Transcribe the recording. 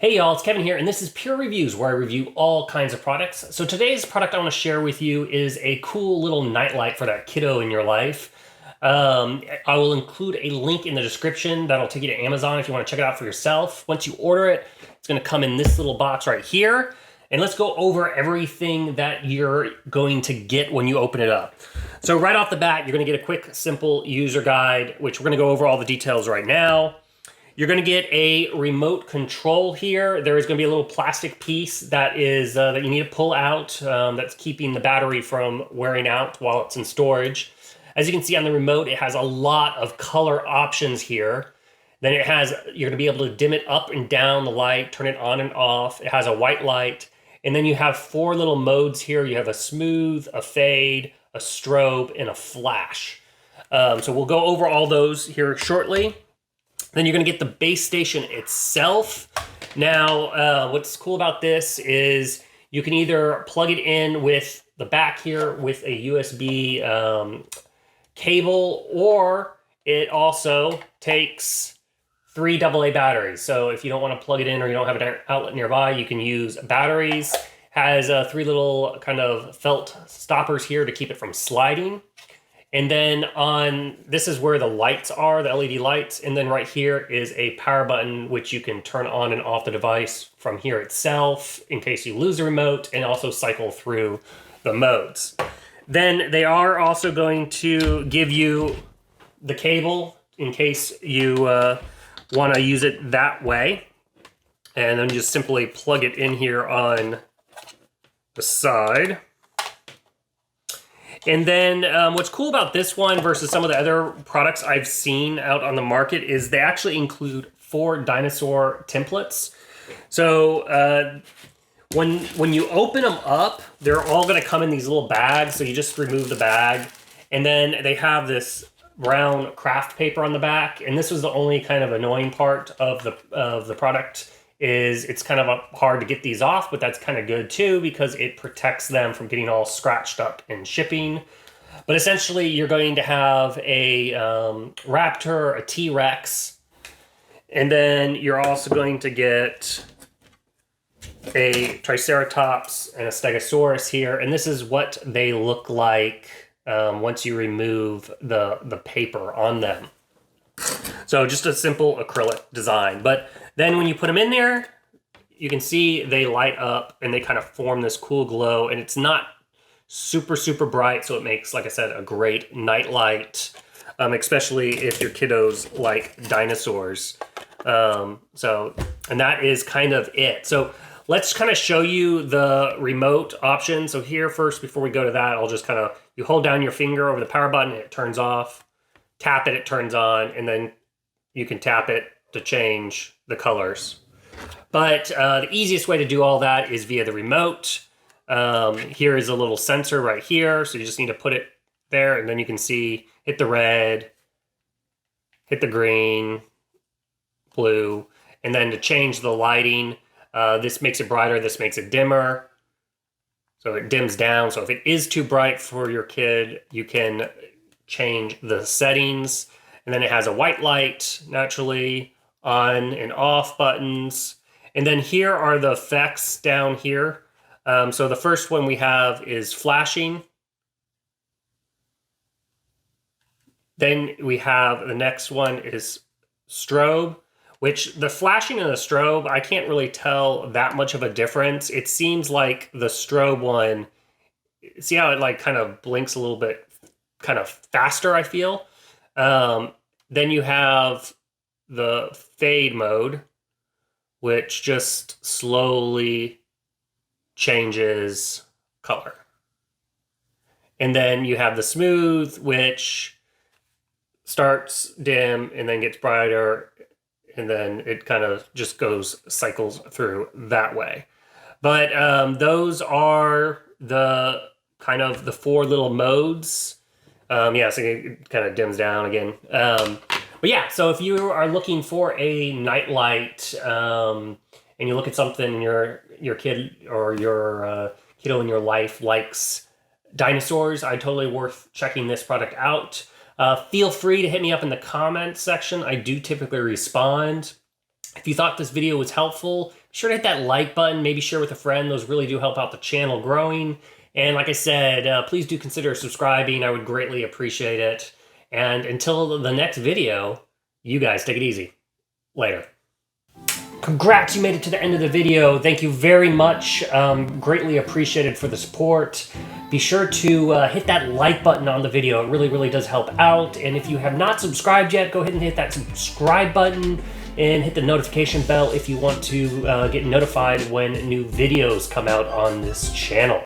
Hey y'all, it's Kevin here, and this is Pure Reviews, where I review all kinds of products. So today's product I want to share with you is a cool little nightlight for that kiddo in your life. I will include a link in the description that'll take you to Amazon if you want to check it out for yourself. Once you order it, it's going to come in this little box right here. And let's go over everything that you're going to get when you open it up. So right off the bat, you're going to get a quick, simple user guide, which we're going to go over all the details right now. You're going to get a remote control here. There is going to be a little plastic piece that is that you need to pull out that's keeping the battery from wearing out while it's in storage. As you can see on the remote, it has a lot of color options here. Then it has, you're going to be able to dim it up and down the light, turn it on and off. It has a white light. And then you have 4 little modes here. You have a smooth, a fade, a strobe, and a flash. So we'll go over all those here shortly. Then you're going to get the base station itself. Now, what's cool about this is you can either plug it in with the back here with a USB cable, or it also takes 3 AA batteries. So if you don't want to plug it in or you don't have an outlet nearby, you can use batteries. Has 3 little kind of felt stoppers here to keep it from sliding. And then this is where the lights are, the LED lights. And then right here is a power button, which you can turn on and off the device from here itself in case you lose the remote, and also cycle through the modes. Then they are also going to give you the cable in case you want to use it that way. And then just simply plug it in here on the side. And then what's cool about this one versus some of the other products I've seen out on the market is they actually include 4 dinosaur templates. So when you open them up, they're all going to come in these little bags. So you just remove the bag. And then they have this brown craft paper on the back. And this was the only kind of annoying part of the product. Is it's kind of hard to get these off, but that's kind of good too because it protects them from getting all scratched up in shipping. But essentially, you're going to have a raptor, a T-Rex, and then you're also going to get a Triceratops and a Stegosaurus here. And this is what they look like once you remove the paper on them. So just a simple acrylic design. But then when you put them in there, you can see they light up and they kind of form this cool glow. And it's not super, super bright. So it makes, like I said, a great night light, especially if your kiddos like dinosaurs. And that is kind of it. So let's kind of show you the remote option. So here first, before we go to that, I'll just kind of, you hold down your finger over the power button, it turns off. Tap it, it turns on, and then you can tap it to change the colors. But the easiest way to do all that is via the remote. Here is a little sensor right here, so you just need to put it there, and then you can see, hit the red, hit the green, blue, and then to change the lighting, this makes it brighter, this makes it dimmer. So it dims down, so if it is too bright for your kid, you can change the settings. And then it has a white light, naturally, on and off buttons. And then here are the effects down here. So the first one we have is flashing. Then we have the next one is strobe, which the flashing and the strobe, I can't really tell that much of a difference. It seems like the strobe one, see how it like kind of blinks a little bit kind of faster, I feel. Then you have the fade mode, which just slowly changes color. And then you have the smooth, which starts dim and then gets brighter, and then it kind of just cycles through that way. But those are the kind of the 4 little modes. Yeah, so it kind of dims down again. But yeah, so if you are looking for a nightlight and you look at something your kid or your kiddo in your life likes dinosaurs, totally worth checking this product out. Feel free to hit me up in the comments section. I do typically respond. If you thought this video was helpful, be sure to hit that like button, maybe share with a friend. Those really do help out the channel growing. And like I said, please do consider subscribing. I would greatly appreciate it. And until the next video, you guys take it easy. Later. Congrats, you made it to the end of the video. Thank you very much. Greatly appreciated for the support. Be sure to hit that like button on the video. It really, really does help out. And if you have not subscribed yet, go ahead and hit that subscribe button and hit the notification bell if you want to get notified when new videos come out on this channel.